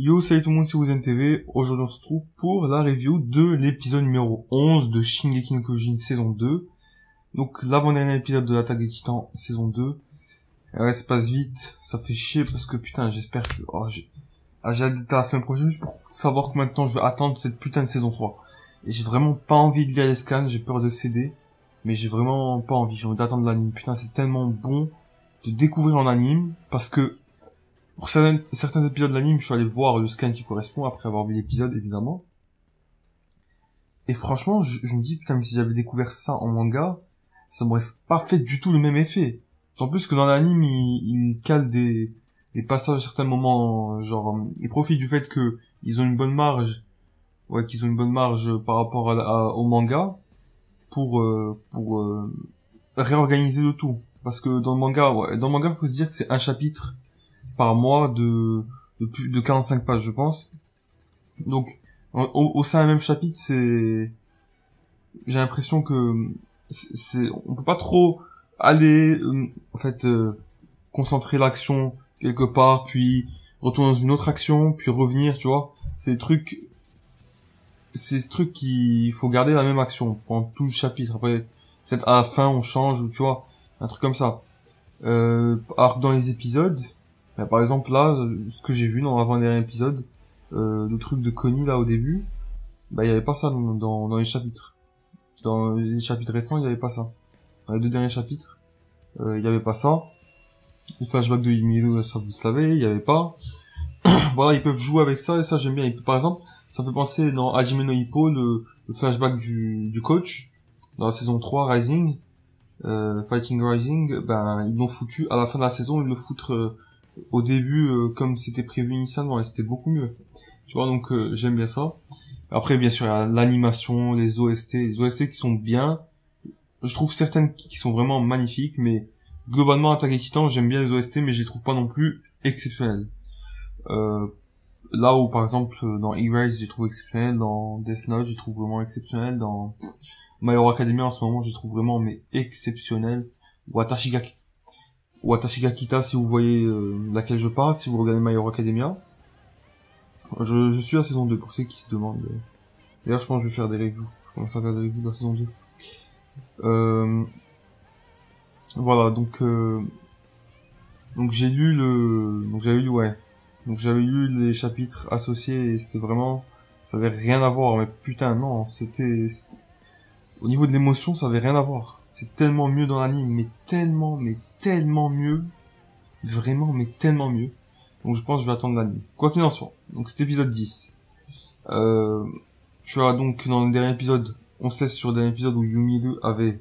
Yo, salut tout le monde, c'est Wuzen TV. Aujourd'hui, on se retrouve pour la review de l'épisode numéro 11 de Shingeki no Kyojin saison 2. Donc, l'avant-dernier épisode de l'Attaque des Titans saison 2. Ouais, ça passe vite, ça fait chier parce que putain, j'espère que... j'ai hâte d'être la semaine prochaine juste pour savoir combien de temps je vais attendre cette putain de saison 3. Et j'ai vraiment pas envie de lire les scans, j'ai peur de céder. Mais j'ai vraiment pas envie, j'ai envie d'attendre l'anime. Putain, c'est tellement bon de découvrir en anime parce que pour certains épisodes de l'anime, je suis allé voir le scan qui correspond après avoir vu l'épisode, évidemment. Et franchement, je me dis, putain, mais si j'avais découvert ça en manga, ça m'aurait pas fait du tout le même effet. En plus que dans l'anime, il cale des passages à certains moments, genre, ils profitent du fait que ils ont une bonne marge, ouais, qu'ils ont une bonne marge par rapport au manga, pour réorganiser le tout. Parce que dans le manga, faut se dire que c'est un chapitre par mois de plus de 45 pages, je pense. Donc, au sein d'un même chapitre, j'ai l'impression que on peut pas trop aller, concentrer l'action quelque part, puis retourner dans une autre action, puis revenir, tu vois. C'est ce truc qu'il faut garder la même action pendant tout le chapitre. Après, peut-être à la fin, on change, ou tu vois, un truc comme ça. Alors que dans les épisodes, par exemple là, ce que j'ai vu dans l'avant-dernier épisode, le truc de Connie là au début, il y avait pas ça dans les chapitres. Dans les chapitres récents, il y avait pas ça. Dans les deux derniers chapitres, il y avait pas ça. Le flashback de Yimiru, ça vous le savez, il y avait pas. Voilà, ils peuvent jouer avec ça et ça j'aime bien. Par exemple, ça fait penser dans Hajime no Ippo, le flashback du coach, dans la saison 3, Rising, Fighting Rising, ils l'ont foutu, à la fin de la saison, ils le foutent au début, comme c'était prévu initialement, et c'était beaucoup mieux. Tu vois, donc j'aime bien ça. Après, bien sûr, il y a l'animation, les OST qui sont bien. Je trouve certaines qui sont vraiment magnifiques, mais globalement, Attaque des Titans, j'aime bien les OST, mais je les trouve pas non plus exceptionnelles. Là où, par exemple, dans Erase, je les trouve exceptionnels, dans Death Note, je les trouve vraiment exceptionnels, dans My Hero Academia, en ce moment, je les trouve vraiment, mais exceptionnels. Ou Atashigakita, si vous voyez laquelle je parle, si vous regardez My Hero Academia. Je suis à saison 2, pour ceux qui se demandent. D'ailleurs, je pense que je vais faire des reviews. Je commence à faire des reviews de la saison 2. Voilà, donc j'avais lu les chapitres associés et c'était vraiment, ça avait rien à voir, mais putain, non, c'était, au niveau de l'émotion, ça avait rien à voir. C'est tellement mieux dans l'anime, mais tellement mieux. Vraiment, mais tellement mieux. Donc je pense que je vais attendre l'anime. Quoi qu'il en soit. Donc c'est épisode 10. Tu vois, donc dans le dernier épisode, on sait sur le dernier épisode où Yumiru avait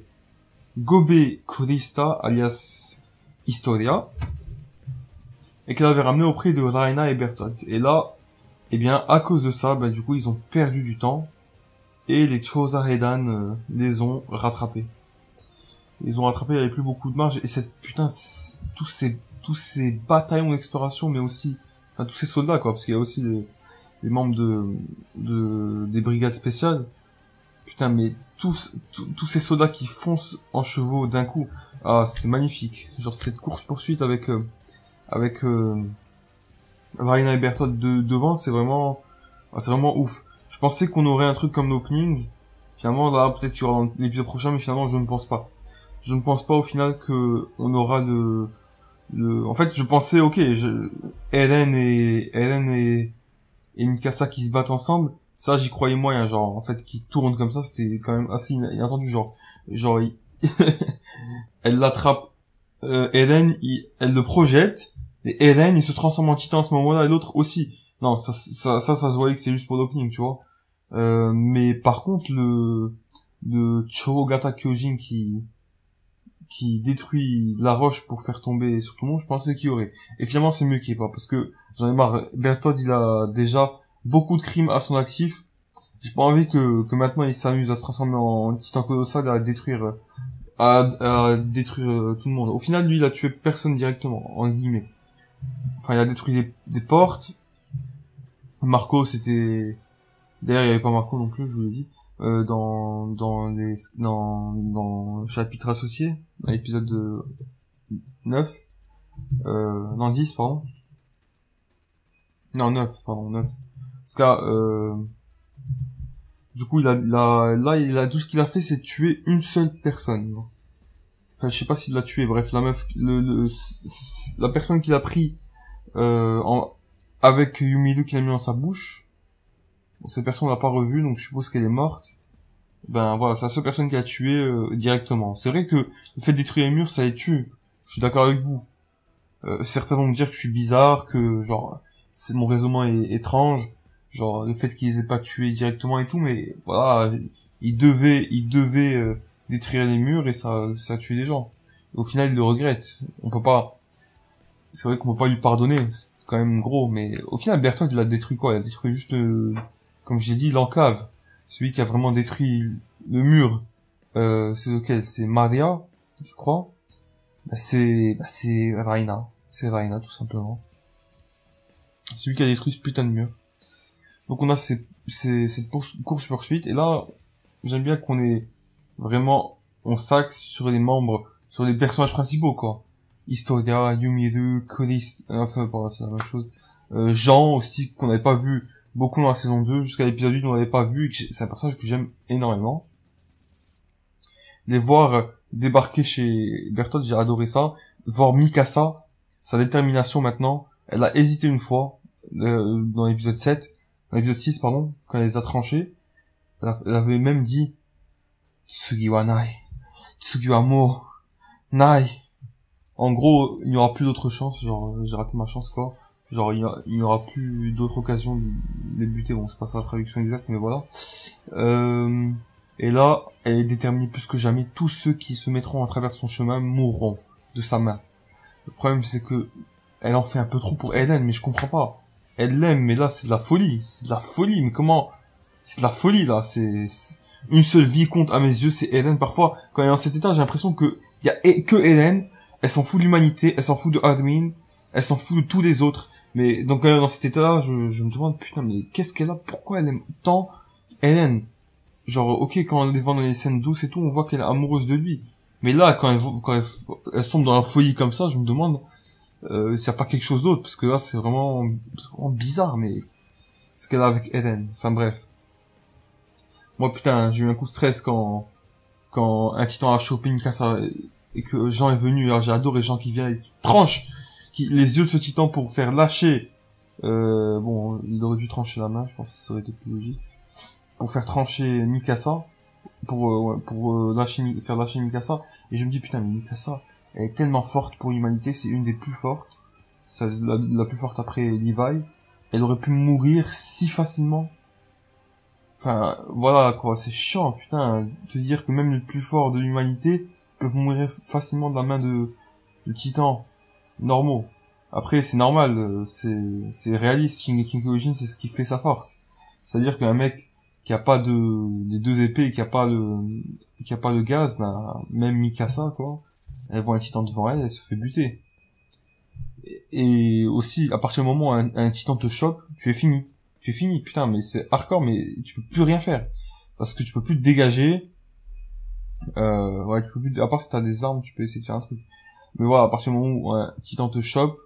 gobé Kurista, alias Historia, et qu'elle avait ramené auprès de Raina et Bertolt. Et là, à cause de ça, du coup, ils ont perdu du temps, et les Choza Heidan les ont rattrapés. Il y avait plus beaucoup de marge, et cette putain, tous ces bataillons d'exploration, mais aussi, tous ces soldats, quoi, parce qu'il y a aussi les membres des brigades spéciales. Putain, mais tous ces soldats qui foncent en chevaux d'un coup, c'était magnifique. Genre, cette course-poursuite avec Varina et Bertolt devant, c'est vraiment ouf. Je pensais qu'on aurait un truc comme l'opening. Finalement, là, peut-être qu'il y aura dans l'épisode prochain, mais finalement, je ne pense pas. Je ne pense pas au final que on aura en fait, je pensais, Eren et Mikasa qui se battent ensemble, ça, j'y croyais moyen, genre, en fait, qui tourne comme ça, c'était quand même assez inattendu, genre, elle l'attrape, Eren, elle le projette, et Eren, il se transforme en titan à ce moment-là, et l'autre aussi. Non, ça se voyait que c'est juste pour l'opening, tu vois. Mais par contre, le Chogata Kyojin qui détruit la roche pour faire tomber sur tout le monde, je pensais qu'il y aurait. Et finalement, c'est mieux qu'il y ait pas, parce que j'en ai marre. Bertold, il a déjà beaucoup de crimes à son actif. J'ai pas envie que maintenant il s'amuse à se transformer en titan colossal et à détruire tout le monde. Au final, lui, il a tué personne directement, en guillemets. Enfin, il a détruit des portes. Marco, c'était... D'ailleurs, il y avait pas Marco non plus, je vous l'ai dit. Dans le chapitre associé, à l'épisode 9, 10, pardon. Non, 9, pardon, 9. En tout cas, du coup, tout ce qu'il a fait, c'est tuer une seule personne. Enfin, je sais pas s'il l'a tué, bref, la meuf, la personne qu'il a pris, avec Yumilu qu'il a mis dans sa bouche, bon, cette personne on l'a pas revue, donc je suppose qu'elle est morte. Ben voilà, c'est la seule personne qui a tué directement. C'est vrai que le fait de détruire les murs, ça les tue. Je suis d'accord avec vous. Certains vont me dire que je suis bizarre, que genre mon raisonnement est étrange, genre le fait qu'ils les aient pas tués directement et tout, mais voilà, ils devaient détruire les murs et ça a tué des gens. Et au final, ils le regrettent. On peut pas. C'est vrai qu'on peut pas lui pardonner, c'est quand même gros, mais au final, Bertolt il a détruit quoi? Il a détruit juste, comme j'ai dit, l'enclave. Celui qui a vraiment détruit le mur, c'est lequel? C'est Maria, je crois. C'est Raina. C'est Raina, tout simplement. C'est lui qui a détruit ce putain de mur. Donc on a cette course-poursuite, et là, j'aime bien qu'on est vraiment, on s'axe sur les membres, sur les personnages principaux, quoi. Historia, Yumiru, Chris, enfin, bon, c'est la même chose. Jean aussi, qu'on n'avait pas vu beaucoup dans la saison 2, jusqu'à l'épisode 8, on n'avait pas vu, et c'est un personnage que j'aime énormément. Les voir débarquer chez Bertolt, j'ai adoré ça. Voir Mikasa, sa détermination maintenant, elle a hésité une fois, dans l'épisode 7, dans l'épisode 6, pardon, quand elle les a tranchés. Elle avait même dit, Tsugi wa nai, Tsugi wa mo, nai. En gros, il n'y aura plus d'autres chances, genre, j'ai raté ma chance, quoi. Genre, il n'y aura plus d'autres occasions de les buter. Bon, c'est pas ça la traduction exacte, mais voilà. Et là, elle est déterminée plus que jamais. Tous ceux qui se mettront à travers son chemin mourront de sa main. Le problème, c'est que elle en fait un peu trop pour Eren, mais je comprends pas. Elle l'aime, mais là, c'est de la folie. C'est de la folie, mais comment? C'est de la folie, là. Une seule vie compte à mes yeux, c'est Eren. Parfois, quand elle est dans cet état, j'ai l'impression que il y a que Eren. Elle s'en fout de l'humanité, elle s'en fout de Admin, elle s'en fout de tous les autres. Mais donc, quand elle est dans cet état-là, je me demande, putain, mais qu'est-ce qu'elle a? Pourquoi elle aime tant Eren? Genre, ok, quand elle les vend dans les scènes douces et tout, on voit qu'elle est amoureuse de lui. Mais là, quand elle sombre dans la folie comme ça, je me demande s'il n'y a pas quelque chose d'autre. Parce que là, c'est vraiment bizarre, mais ce qu'elle a avec Eren. Enfin bref. Moi, putain, j'ai eu un coup de stress quand un titan a chopé une casse et que Jean est venu. Alors, j'ai adoré Jean qui vient et qui tranche les yeux de ce titan pour faire lâcher... bon, il aurait dû trancher la main, je pense que ça aurait été plus logique. Pour faire trancher Mikasa, pour faire lâcher Mikasa, et je me dis putain, mais Mikasa, elle est tellement forte pour l'humanité, c'est une des plus fortes, c'est la plus forte après Levi, elle aurait pu mourir si facilement. Enfin, voilà quoi, c'est chiant, putain, te dire que même les plus forts de l'humanité peuvent mourir facilement de la main de titans normaux. Après, c'est normal, c'est réaliste, Shingeki no Kyojin, c'est ce qui fait sa force. C'est-à-dire qu'un mec qui a pas les deux épées et qui a pas le gaz, ben, même Mikasa, quoi, elle voit un titan devant elle, elle se fait buter. Et aussi, à partir du moment où un titan te chope, tu es fini. Tu es fini, putain, mais c'est hardcore, mais tu peux plus rien faire. Parce que tu peux plus te dégager, ouais, tu peux plus, à part si t'as des armes, tu peux essayer de faire un truc. Mais voilà, à partir du moment où un titan te chope,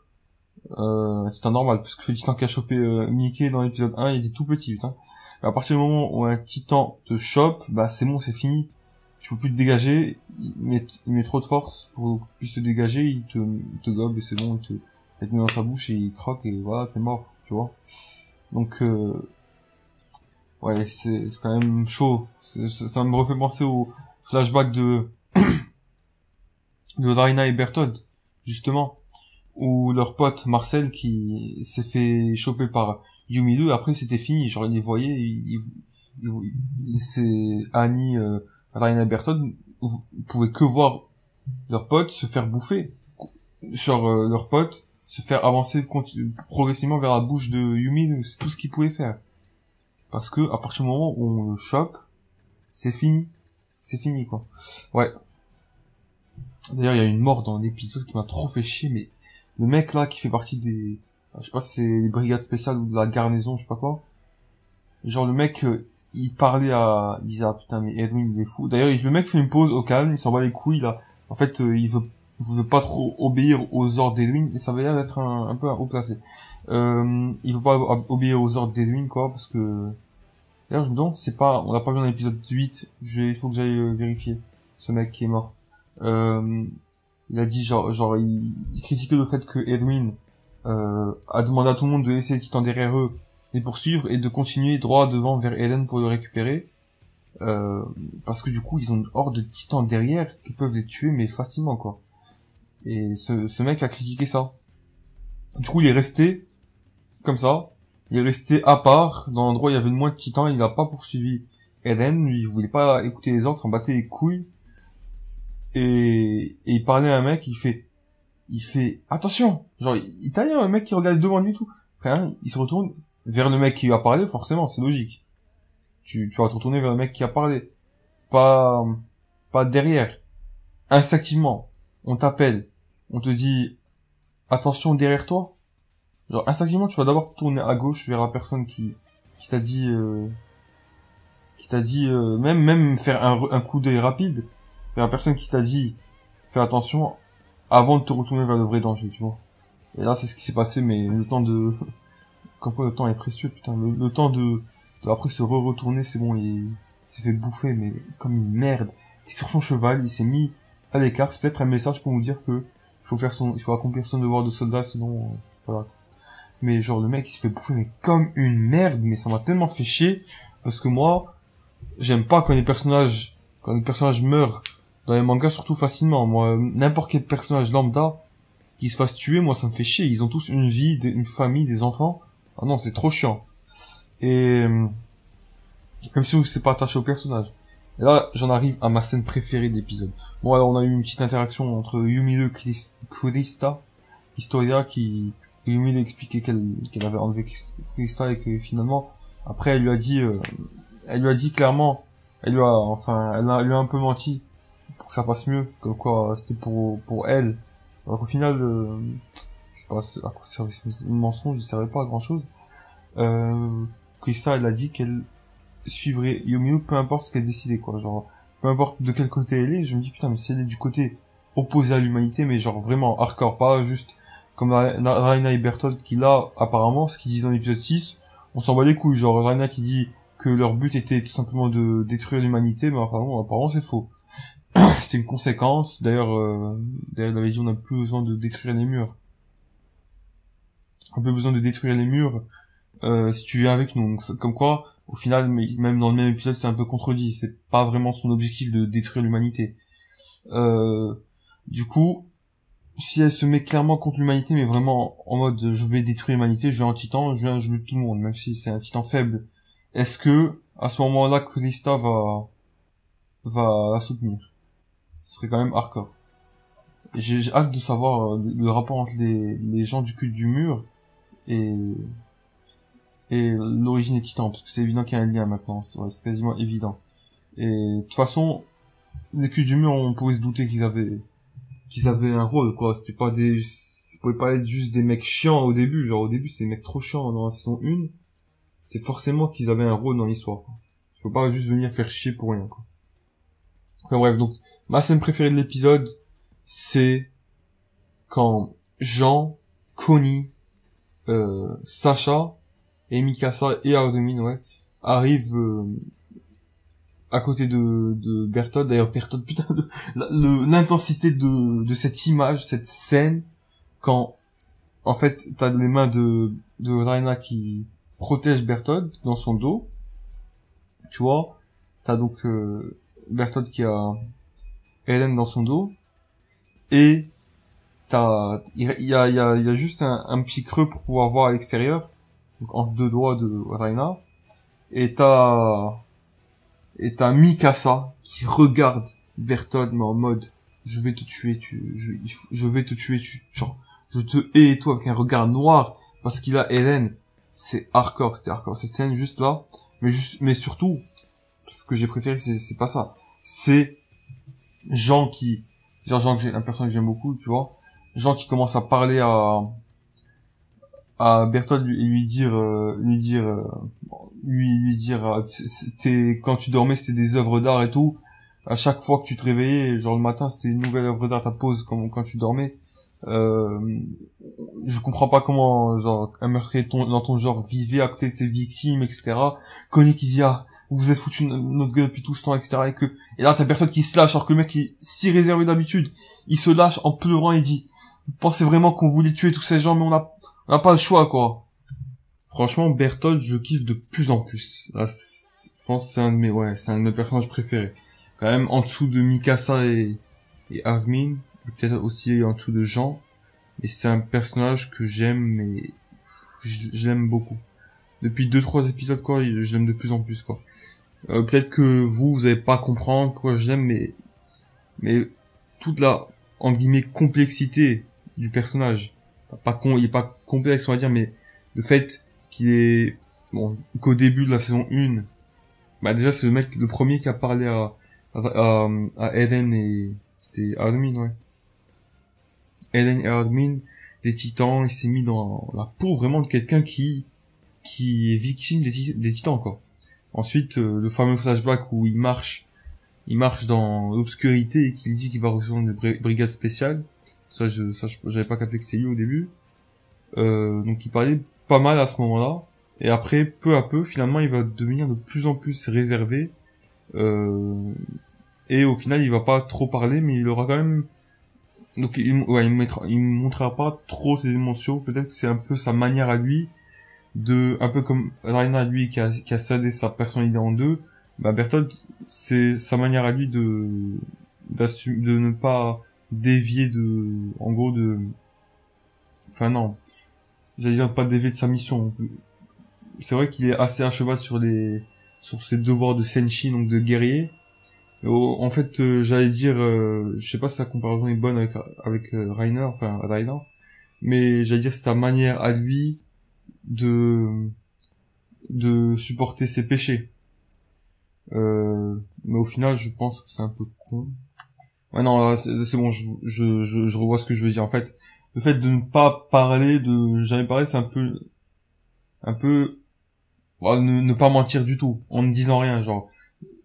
un titan normal, parce que le titan qui a chopé Mickey dans l'épisode 1, il était tout petit, putain. À partir du moment où un titan te chope, bah c'est bon, c'est fini. Tu peux plus te dégager, il met trop de force pour que tu puisses te dégager, il te gobe et c'est bon, il te met dans sa bouche et il croque et voilà, t'es mort, tu vois. Donc, ouais, c'est quand même chaud. Ça me refait penser au flashback de Raina et Bertolt, justement, où leur pote Marcel qui s'est fait choper par Yumilu, après c'était fini, genre ils les voyaient, c'est Annie, Raina et Bertolt pouvaient que voir leur pote se faire bouffer, sur leur pote se faire avancer progressivement vers la bouche de Yumilu, c'est tout ce qu'ils pouvaient faire. Parce que à partir du moment où on le chope, c'est fini, quoi. Ouais. D'ailleurs, il y a une mort dans l'épisode qui m'a trop fait chier, mais le mec là qui fait partie des, je sais pas si c'est les brigades spéciales ou de la garnison, je sais pas quoi. Genre le mec, il parlait il disait ah putain mais Edwin il est fou. D'ailleurs le mec fait une pause au calme, il s'en bat les couilles là. En fait il veut veut pas trop obéir aux ordres d'Edwin, et ça va l'air d'être un peu un haut placé. Il veut pas obéir aux ordres d'Edwin, quoi, parce que... D'ailleurs, je me demande si c'est pas... On l'a pas vu dans l'épisode 8, il faut que j'aille vérifier, ce mec qui est mort. Il a dit, il critiquait le fait que Edwin a demandé à tout le monde de laisser les titans derrière eux, les poursuivre, et de continuer droit devant vers Eden pour le récupérer. Parce que du coup, ils ont une horde de titans derrière qui peuvent les tuer, mais facilement, quoi. Et ce mec a critiqué ça. Du coup, il est resté comme ça. Il est resté à part, dans l'endroit où il y avait le moins de titans. Il n'a pas poursuivi Eren. Lui, il voulait pas écouter les ordres, s'en battait les couilles. Et il parlait à un mec, il fait, attention! Genre, il taille un mec qui regarde devant lui et tout. Rien, il se retourne vers le mec qui lui a parlé, forcément, c'est logique. Tu vas te retourner vers le mec qui a parlé. Pas derrière. Instinctivement, on t'appelle. On te dit, attention derrière toi. Genre, instinctivement, tu vas d'abord tourner à gauche vers la personne qui t'a dit, même faire un coup d'œil rapide vers la personne qui t'a dit, fais attention, avant de te retourner vers le vrai danger, tu vois. Et là, c'est ce qui s'est passé, mais le temps de, comme quoi le temps est précieux, putain, le temps de après se retourner, c'est bon, il s'est fait bouffer, mais comme une merde. Il est sur son cheval, il s'est mis à l'écart, c'est peut-être un message pour nous dire que il faut accomplir son devoir de soldat, sinon, voilà. Mais genre, le mec, il s'est fait bouffer, mais comme une merde, mais ça m'a tellement fait chier, parce que moi, j'aime pas quand les personnages meurent dans les mangas, surtout facilement. Moi, n'importe quel personnage lambda qui se fasse tuer, moi, ça me fait chier. Ils ont tous une vie, une famille, des enfants. Ah non, c'est trop chiant. Et même si vous n'êtes pas attaché au personnage. Et là, j'en arrive à ma scène préférée de l'épisode. Bon, alors, on a eu une petite interaction entre Yumiro et Krista, Historia, qui Yumiro expliquait qu'elle avait enlevé Krista et que finalement, après, elle lui a dit clairement, elle lui a un peu menti pour que ça passe mieux, comme quoi c'était pour elle. Alors qu'au final, je sais pas à quoi servait ce mensonge, il servait pas à grand chose. Krista, elle a dit qu'elle suivrait Yumio, peu importe ce qu'elle décidait, quoi. Genre, peu importe de quel côté elle est, je me dis, putain, mais si elle est du côté opposé à l'humanité, mais genre vraiment hardcore, pas juste comme Raina et Berthold qui là, apparemment, ce qu'ils disent dans l'épisode 6, on s'en bat les couilles. Genre, Raina qui dit que leur but était tout simplement de détruire l'humanité, mais enfin bon, apparemment c'est faux. C'était une conséquence. D'ailleurs, elle avait dit, on n'a plus besoin de détruire les murs. On a plus besoin de détruire les murs, si tu viens avec nous. Donc, comme quoi, au final, même dans le même épisode, c'est un peu contredit. C'est pas vraiment son objectif de détruire l'humanité. Du coup, si elle se met clairement contre l'humanité, mais vraiment en mode je vais détruire l'humanité, je vais en titan, je vais tout le monde, même si c'est un titan faible, est-ce que à ce moment-là, Krista va la soutenir? Ce serait quand même hardcore. J'ai hâte de savoir le rapport entre les gens du culte du mur et l'origine des titans, parce que c'est évident qu'il y a un lien maintenant, c'est quasiment évident. Et de toute façon, les cultes du mur, on pouvait se douter qu'ils avaient un rôle, quoi. Ça pouvait pas être juste des mecs chiants au début, genre au début c'était des mecs trop chiants dans la saison 1, c'est forcément qu'ils avaient un rôle dans l'histoire, quoi. Faut pas juste venir faire chier pour rien, quoi. Enfin bref, donc, ma scène préférée de l'épisode, c'est quand Jean, Connie, Sacha, et Mikasa et Armin, ouais, arrivent à côté de Berthold. D'ailleurs, Berthold, putain, l'intensité de cette image, cette scène, quand, en fait, t'as les mains de Raina qui protègent Berthold dans son dos, tu vois, t'as donc Berthold qui a Eren dans son dos, et il y a juste un petit creux pour pouvoir voir à l'extérieur, donc entre deux doigts de Raina, et t'as Mikasa qui regarde Berthold mais en mode je vais te tuer, je vais te tuer, genre je te hais toi, avec un regard noir parce qu'il a Eren. C'était hardcore cette scène juste là, mais surtout ce que j'ai préféré c'est pas ça, c'est Jean que j'ai un personnage que j'aime beaucoup, tu vois, Jean qui commence à parler à Berthold et lui dire quand tu dormais c'était des œuvres d'art et tout, à chaque fois que tu te réveillais, genre le matin, c'était une nouvelle œuvre d'art à pause, comme quand tu dormais. Euh, je comprends pas comment, genre, un meurtrier dans ton genre vivait à côté de ses victimes, etc. Connie qui dit, ah, vous vous êtes foutu notre gueule depuis tout ce temps, etc. Et là, t'as personne qui se lâche, alors que le mec est si réservé d'habitude, il se lâche en pleurant et dit, vous pensez vraiment qu'on voulait tuer tous ces gens, mais on n'a pas le choix, quoi. Franchement, Berthold, je kiffe de plus en plus. Là, je pense que c'est un de mes personnages préférés. Quand même, en dessous de Mikasa et Armin, et peut-être aussi en dessous de Jean. Et c'est un personnage que j'aime, mais je l'aime beaucoup. Depuis 2-3 épisodes, quoi, je l'aime de plus en plus, quoi. Peut-être que vous allez pas comprendre quoi je l'aime, mais toute la, en guillemets, complexité du personnage. Il est pas complexe, on va dire, mais le fait qu'il est, bon, qu'au début de la saison 1, bah déjà c'est le premier qui a parlé à Eren et, c'était Armin, ouais. Eren et Armin, des titans, il s'est mis dans la peau vraiment de quelqu'un qui est victime des titans, quoi. Ensuite, le fameux flashback où il marche dans l'obscurité et qu'il dit qu'il va rejoindre une brigade spéciale. J'avais pas capté que c'est lui au début. Donc il parlait pas mal à ce moment-là. Et après, peu à peu, finalement, il va devenir de plus en plus réservé. Et au final, il va pas trop parler, mais il aura quand même... Donc il montrera pas trop ses émotions. Peut-être que c'est un peu sa manière à lui un peu comme Reiner, lui, qui a scindé sa personnalité en deux. Bah, Berthold, c'est sa manière à lui de ne pas dévier enfin non, j'allais dire pas dévier de sa mission. C'est vrai qu'il est assez à cheval sur ses devoirs de senshi, donc de guerrier. En fait, j'allais dire, je sais pas si la comparaison est bonne avec Reiner, mais j'allais dire c'est sa manière à lui de supporter ses péchés. Mais au final, je pense que c'est un peu con. Ouais, non, là, c'est bon, je revois ce que je veux dire. En fait, le fait de ne pas parler, de jamais parler, c'est ouais, ne pas mentir du tout, en ne disant rien, genre.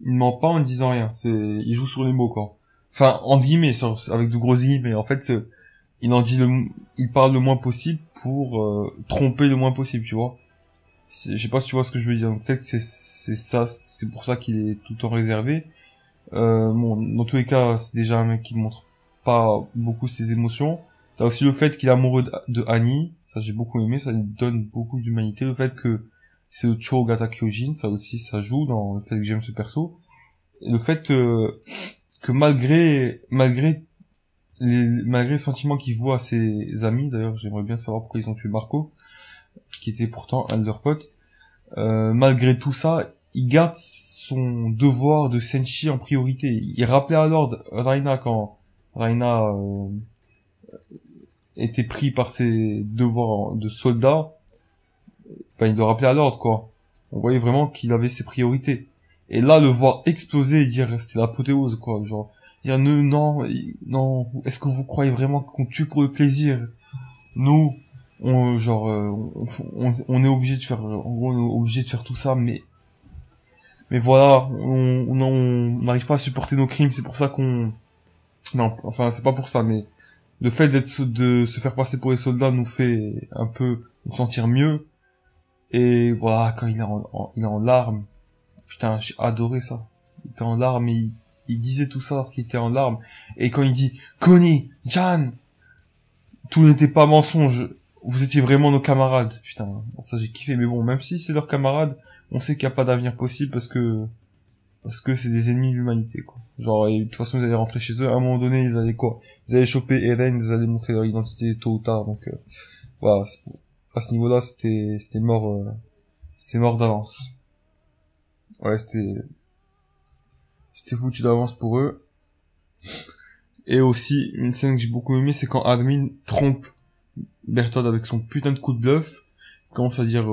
Il ne ment pas en ne disant rien, il joue sur les mots, quoi. Enfin, entre guillemets, avec de gros guillemets, en fait, il parle le moins possible pour, tromper le moins possible, tu vois. Je sais pas si tu vois ce que je veux dire. Donc peut-être c'est pour ça qu'il est tout le temps réservé. Bon, dans tous les cas, c'est déjà un mec qui montre pas beaucoup ses émotions. T'as aussi le fait qu'il est amoureux de Annie, ça j'ai beaucoup aimé, ça lui donne beaucoup d'humanité. Le fait que c'est le Chougata Kyojin, ça aussi ça joue dans le fait que j'aime ce perso. Et le fait que malgré les sentiments qu'il voit à ses amis, d'ailleurs j'aimerais bien savoir pourquoi ils ont tué Marco, qui était pourtant un de leurs potes, malgré tout ça, il garde son devoir de senshi en priorité. Il rappelait à l'ordre Reina quand Reina était pris par ses devoirs de soldat. Ben, il le rappelait à l'ordre, quoi. On voyait vraiment qu'il avait ses priorités. Et là, le voir exploser et dire c'était l'apothéose, quoi. Genre, dire non, est-ce que vous croyez vraiment qu'on tue pour le plaisir? Nous, on est obligé de faire, en gros, on est obligé de faire tout ça, mais voilà, on n'arrive pas à supporter nos crimes, c'est pour ça non, enfin, c'est pas pour ça, mais le fait de se faire passer pour les soldats nous fait un peu nous sentir mieux. Et voilà, quand il est en larmes, putain, j'ai adoré ça. Il était en larmes et il disait tout ça alors qu'il était en larmes. Et quand il dit, Connie, Jan, tout n'était pas mensonge, vous étiez vraiment nos camarades. Putain, ça j'ai kiffé, mais bon, même si c'est leurs camarades, on sait qu'il n'y a pas d'avenir possible parce que c'est des ennemis de l'humanité, quoi. Genre, et de toute façon, ils allaient rentrer chez eux, à un moment donné, ils allaient quoi? Ils allaient choper Eren, ils allaient montrer leur identité tôt ou tard, donc, voilà, à ce niveau-là, c'était mort d'avance. Ouais, c'était foutu d'avance pour eux. Et aussi, une scène que j'ai beaucoup aimée, c'est quand Armin trompe Berthold avec son putain de coup de bluff, il commence à dire,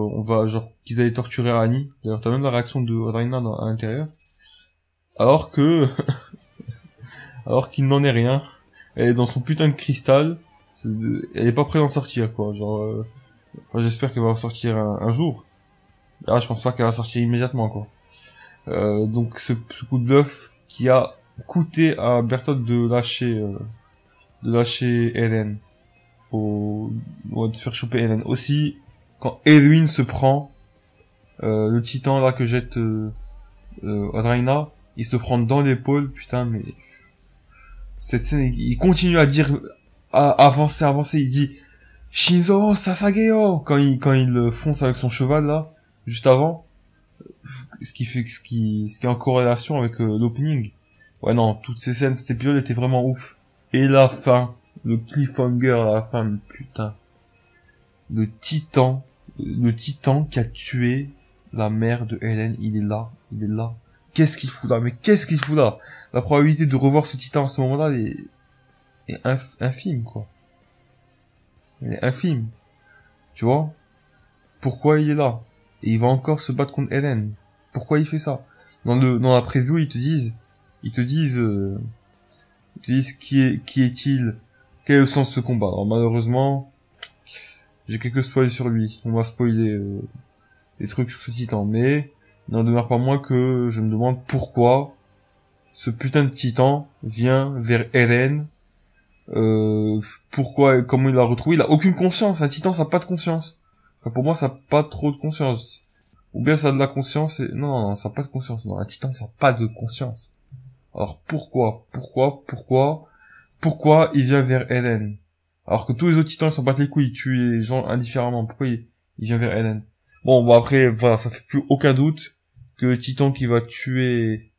qu'ils allaient torturer Annie. D'ailleurs, t'as même la réaction de Reina à l'intérieur. Alors qu'il n'en est rien. Elle est dans son putain de cristal. Elle est pas prête d'en sortir, quoi. Genre, enfin, j'espère qu'elle va en sortir un jour. Là, je pense pas qu'elle va sortir immédiatement, quoi. Donc, ce coup de bluff qui a coûté à Bertolt de lâcher Eren. De faire choper Eren. Aussi, quand Erwin se prend, le titan là que jette, Rhaina, il se prend dans l'épaule, putain, mais cette scène, il continue à dire, à avancer, il dit Shinzo Sasageyo quand il fonce avec son cheval là, juste avant, ce qui est en corrélation avec l'opening. Ouais non, toutes ces scènes, cet épisode était vraiment ouf. Et la fin, le cliffhanger à la fin, mais putain, le titan qui a tué la mère de Helen, il est là. Qu'est-ce qu'il fout là? Mais qu'est-ce qu'il fout là? La probabilité de revoir ce titan à ce moment-là est infime, quoi. Elle est infime. Tu vois? Pourquoi il est là? Et il va encore se battre contre Helen. Pourquoi il fait ça? Dans la preview, ils te disent qui est-il? Quel est le sens de ce combat? Alors malheureusement, j'ai quelques spoils sur lui. On va spoiler des trucs sur ce titan, mais il n'en demeure pas moins que je me demande pourquoi ce putain de titan vient vers Eren. Pourquoi et comment il l'a retrouvé? Il a aucune conscience. Un titan, ça n'a pas de conscience. Enfin, pour moi, ça n'a pas trop de conscience. Ou bien ça a de la conscience et... Non, ça n'a pas de conscience. Non, un titan, ça n'a pas de conscience. Alors pourquoi il vient vers Eren? Alors que tous les autres titans, ils s'en battent les couilles, ils tuent les gens indifféremment. Pourquoi il vient vers Eren? Bon, après, voilà, ça fait plus aucun doute que le titan qui va tuer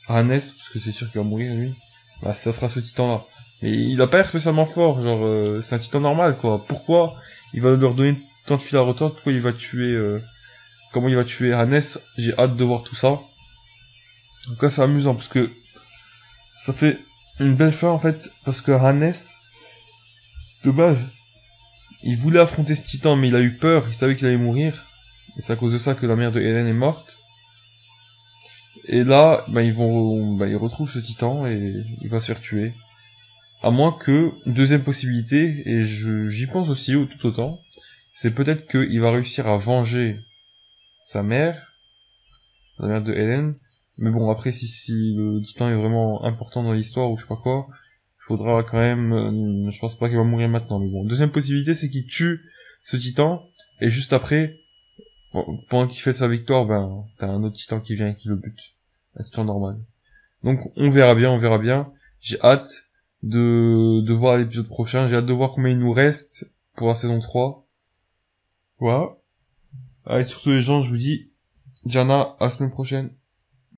Hannes, parce que c'est sûr qu'il va mourir, lui, bah, ça sera ce titan-là. Mais il a pas l'air spécialement fort, genre, c'est un titan normal, quoi. Pourquoi il va leur donner tant de fil à retordre? Pourquoi il va tuer, comment il va tuer Hannes? J'ai hâte de voir tout ça. En tout cas, c'est amusant, parce que ça fait une belle fin, en fait, parce que Hannes, de base, il voulait affronter ce titan, mais il a eu peur, il savait qu'il allait mourir. Et c'est à cause de ça que la mère de Helen est morte. Et là, ils retrouvent ce titan et il va se faire tuer. À moins que, deuxième possibilité, et j'y pense aussi tout autant, c'est peut-être qu'il va réussir à venger sa mère, la mère de Helen. Mais bon, après, si le titan est vraiment important dans l'histoire ou je sais pas quoi, il faudra quand même, je pense pas qu'il va mourir maintenant. Mais bon, deuxième possibilité, c'est qu'il tue ce titan, et juste après, pendant qu'il fait sa victoire, t'as un autre titan qui vient et qui le bute. Un titan normal. Donc, on verra bien. J'ai hâte de voir l'épisode prochain. J'ai hâte de voir combien il nous reste pour la saison 3. Voilà. Allez, surtout les gens, je vous dis, Diana, à la semaine prochaine.